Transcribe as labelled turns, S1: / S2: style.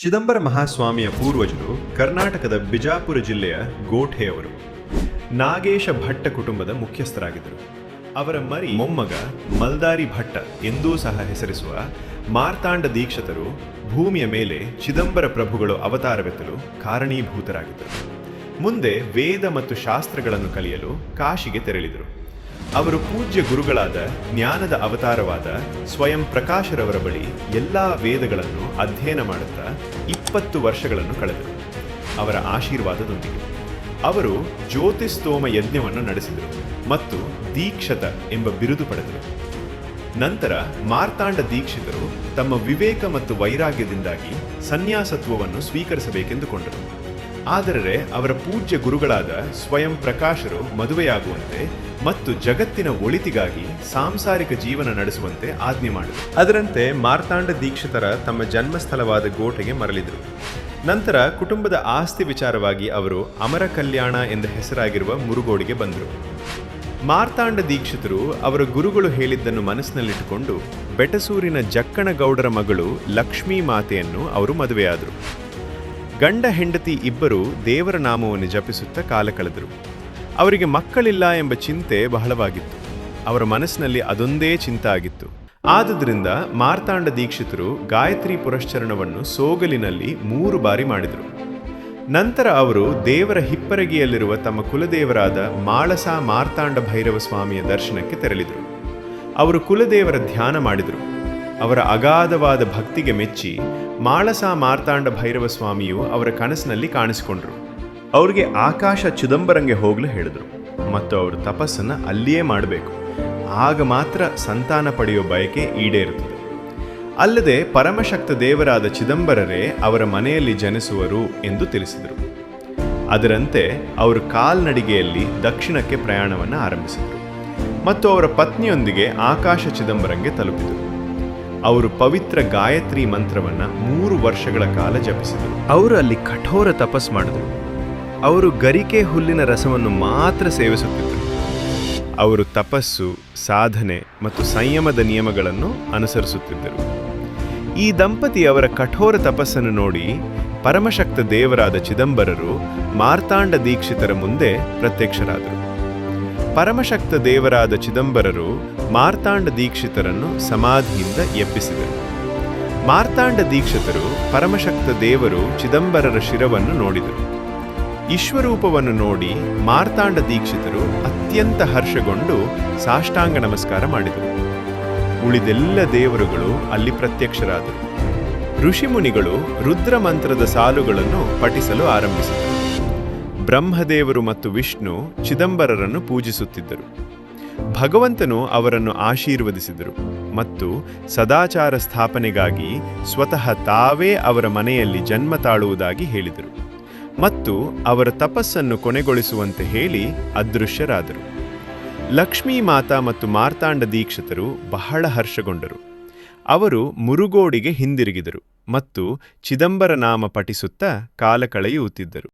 S1: ಚಿದಂಬರ ಮಹಾಸ್ವಾಮಿಯ ಪೂರ್ವಜರು ಕರ್ನಾಟಕದ ಬಿಜಾಪುರ ಜಿಲ್ಲೆಯ ಗೋಠೆಯವರು. ನಾಗೇಶ ಭಟ್ಟ ಕುಟುಂಬದ ಮುಖ್ಯಸ್ಥರಾಗಿದ್ದರು. ಅವರ ಮರಿ ಮೊಮ್ಮಗ ಮಲ್ದಾರಿ ಭಟ್ಟ ಎಂದೂ ಸಹ ಹೆಸರಿಸುವ ಮಾರ್ತಾಂಡ ದೀಕ್ಷಿತರು ಭೂಮಿಯ ಮೇಲೆ ಚಿದಂಬರ ಪ್ರಭುಗಳು ಅವತಾರವೆತ್ತಲು ಕಾರಣೀಭೂತರಾಗಿದ್ದರು. ಮುಂದೆ ವೇದ ಮತ್ತು ಶಾಸ್ತ್ರಗಳನ್ನು ಕಲಿಯಲು ಕಾಶಿಗೆ ತೆರಳಿದರು. ಅವರು ಪೂಜ್ಯ ಗುರುಗಳಾದ ಜ್ಞಾನದ ಅವತಾರವಾದ ಸ್ವಯಂ ಪ್ರಕಾಶರವರ ಬಳಿ ಎಲ್ಲಾ ವೇದಗಳನ್ನು ಅಧ್ಯಯನ ಮಾಡುತ್ತಾ 20 ವರ್ಷಗಳನ್ನು ಕಳೆದರು. ಅವರ ಆಶೀರ್ವಾದದೊಂದಿಗೆ ಅವರು ಜ್ಯೋತಿಸ್ತೋಮ ಯಜ್ಞವನ್ನು ನಡೆಸಿದರು ಮತ್ತು ದೀಕ್ಷತ ಎಂಬ ಬಿರುದು ಪಡೆದರು. ನಂತರ ಮಾರ್ತಾಂಡ ದೀಕ್ಷಿತರು ತಮ್ಮ ವಿವೇಕ ಮತ್ತು ವೈರಾಗ್ಯದಿಂದಾಗಿ ಸನ್ಯಾಸತ್ವವನ್ನು ಸ್ವೀಕರಿಸಬೇಕೆಂದುಕೊಂಡರು. ಆದರೆ ಅವರ ಪೂಜ್ಯ ಗುರುಗಳಾದ ಸ್ವಯಂ ಪ್ರಕಾಶರು ಮದುವೆಯಾಗುವಂತೆ ಮತ್ತು ಜಗತ್ತಿನ ಒಳಿತಿಗಾಗಿ ಸಾಂಸಾರಿಕ ಜೀವನ ನಡೆಸುವಂತೆ ಆಜ್ಞೆ ಮಾಡಿದರು. ಅದರಂತೆ ಮಾರ್ತಾಂಡ ದೀಕ್ಷಿತರ ತಮ್ಮ ಜನ್ಮಸ್ಥಳವಾದ ಗೋಟೆಗೆ ಮರಳಿದರು. ನಂತರ ಕುಟುಂಬದ ಆಸ್ತಿ ವಿಚಾರವಾಗಿ ಅವರು ಅಮರ ಕಲ್ಯಾಣ ಎಂದ ಹೆಸರಾಗಿರುವ ಮುರುಗೋಡಿಗೆ ಬಂದರು. ಮಾರ್ತಾಂಡ ದೀಕ್ಷಿತರು ಅವರ ಗುರುಗಳು ಹೇಳಿದ್ದನ್ನು ಮನಸ್ಸಿನಲ್ಲಿಟ್ಟುಕೊಂಡು ಬೆಟಸೂರಿನ ಜಕ್ಕಣಗೌಡರ ಮಗಳು ಲಕ್ಷ್ಮೀ ಮಾತೆಯನ್ನು ಅವರು ಮದುವೆಯಾದರು. ಗಂಡ ಹೆಂಡತಿ ಇಬ್ಬರು ದೇವರ ನಾಮವನ್ನು ಜಪಿಸುತ್ತಾ ಕಾಲ ಕಳೆದರು. ಅವರಿಗೆ ಮಕ್ಕಳಿಲ್ಲ ಎಂಬ ಚಿಂತೆ ಬಹಳವಾಗಿತ್ತು. ಅವರ ಮನಸ್ಸಿನಲ್ಲಿ ಅದೊಂದೇ ಚಿಂತೆ ಆಗಿತ್ತು. ಆದುದರಿಂದ ಮಾರ್ತಾಂಡ ದೀಕ್ಷಿತರು ಗಾಯತ್ರಿ ಪುರಶ್ಚರಣವನ್ನು ಸೋಗಲಿನಲ್ಲಿ 3 ಬಾರಿ ಮಾಡಿದರು. ನಂತರ ಅವರು ದೇವರ ಹಿಪ್ಪರಗಿಯಲ್ಲಿರುವ ತಮ್ಮ ಕುಲದೇವರಾದ ಮಾಳಸಾ ಮಾರ್ತಾಂಡ ಭೈರವ ಸ್ವಾಮಿಯ ದರ್ಶನಕ್ಕೆ ತೆರಳಿದರು. ಅವರು ಕುಲದೇವರ ಧ್ಯಾನ ಮಾಡಿದರು. ಅವರ ಅಗಾಧವಾದ ಭಕ್ತಿಗೆ ಮೆಚ್ಚಿ ಮಾಳಸಾ ಮಾರ್ತಾಂಡ ಭೈರವ ಸ್ವಾಮಿಯು ಅವರ ಕನಸಿನಲ್ಲಿ ಕಾಣಿಸಿಕೊಂಡರು. ಅವರಿಗೆ ಆಕಾಶ ಚಿದಂಬರಂಗೆ ಹೋಗಲು ಹೇಳಿದರು ಮತ್ತು ಅವರು ತಪಸ್ಸನ್ನು ಅಲ್ಲಿಯೇ ಮಾಡಬೇಕು. ಆಗ ಮಾತ್ರ ಸಂತಾನ ಪಡೆಯುವ ಬಯಕೆ ಈಡೇರುತ್ತದೆ. ಅಲ್ಲದೆ ಪರಮಶಕ್ತ ದೇವರಾದ ಚಿದಂಬರರೇ ಅವರ ಮನೆಯಲ್ಲಿ ಜನಿಸುವರು ಎಂದು ತಿಳಿಸಿದರು. ಅದರಂತೆ ಅವರು ಕಾಲ್ನಡಿಗೆಯಲ್ಲಿ ದಕ್ಷಿಣಕ್ಕೆ ಪ್ರಯಾಣವನ್ನು ಆರಂಭಿಸಿದರು ಮತ್ತು ಅವರ ಪತ್ನಿಯೊಂದಿಗೆ ಆಕಾಶ ಚಿದಂಬರಂಗೆ ತಲುಪಿದರು. ಅವರು ಪವಿತ್ರ ಗಾಯತ್ರಿ ಮಂತ್ರವನ್ನು 3 ವರ್ಷಗಳ ಕಾಲ ಜಪಿಸಿದರು. ಅವರು ಅಲ್ಲಿ ಕಠೋರ ತಪಸ್ ಮಾಡಿದರು. ಅವರು ಗರಿಕೆ ಹುಲ್ಲಿನ ರಸವನ್ನು ಮಾತ್ರ ಸೇವಿಸುತ್ತಿದ್ದರು. ಅವರು ತಪಸ್ಸು, ಸಾಧನೆ ಮತ್ತು ಸಂಯಮದ ನಿಯಮಗಳನ್ನು ಅನುಸರಿಸುತ್ತಿದ್ದರು. ಈ ದಂಪತಿ ಅವರ ಕಠೋರ ತಪಸ್ಸನ್ನು ನೋಡಿ ಪರಮಶಕ್ತ ದೇವರಾದ ಚಿದಂಬರರು ಮಾರ್ತಾಂಡ ದೀಕ್ಷಿತರ ಮುಂದೆ ಪ್ರತ್ಯಕ್ಷರಾದರು. ಪರಮಶಕ್ತ ದೇವರಾದ ಚಿದಂಬರರು ಮಾರ್ತಾಂಡ ದೀಕ್ಷಿತರನ್ನು ಸಮಾಧಿಯಿಂದ ಎಬ್ಬಿಸಿದರು. ಮಾರ್ತಾಂಡ ದೀಕ್ಷಿತರು ಪರಮಶಕ್ತ ದೇವರು ಚಿದಂಬರರ ಶಿರವನ್ನು ನೋಡಿದರು. ವಿಶ್ವರೂಪವನ್ನು ನೋಡಿ ಮಾರ್ತಾಂಡ ದೀಕ್ಷಿತರು ಅತ್ಯಂತ ಹರ್ಷಗೊಂಡು ಸಾಷ್ಟಾಂಗ ನಮಸ್ಕಾರ ಮಾಡಿದರು. ಉಳಿದೆಲ್ಲ ದೇವರುಗಳು ಅಲ್ಲಿ ಪ್ರತ್ಯಕ್ಷರಾದರು. ಋಷಿಮುನಿಗಳು ರುದ್ರ ಮಂತ್ರದ ಸಾಲುಗಳನ್ನು ಪಠಿಸಲು ಆರಂಭಿಸಿದರು. ಬ್ರಹ್ಮದೇವರು ಮತ್ತು ವಿಷ್ಣು ಚಿದಂಬರರನ್ನು ಪೂಜಿಸುತ್ತಿದ್ದರು. ಭಗವಂತನು ಅವರನ್ನು ಆಶೀರ್ವದಿಸಿದರು ಮತ್ತು ಸದಾಚಾರ ಸ್ಥಾಪನೆಗಾಗಿ ಸ್ವತಃ ತಾವೇ ಅವರ ಮನೆಯಲ್ಲಿ ಜನ್ಮ ತಾಳುವುದಾಗಿ ಹೇಳಿದರು ಮತ್ತು ಅವರ ತಪಸ್ಸನ್ನು ಕೊನೆಗೊಳಿಸುವಂತೆ ಹೇಳಿ ಅದೃಶ್ಯರಾದರು. ಲಕ್ಷ್ಮೀ ಮಾತಾ ಮತ್ತು ಮಾರ್ತಾಂಡ ದೀಕ್ಷಿತರು ಬಹಳ ಹರ್ಷಗೊಂಡರು. ಅವರು ಮುರುಗೋಡಿಗೆ ಹಿಂದಿರುಗಿದರು ಮತ್ತು ಚಿದಂಬರ ನಾಮ ಪಠಿಸುತ್ತಾ ಕಾಲ ಕಳೆಯುತ್ತಿದ್ದರು.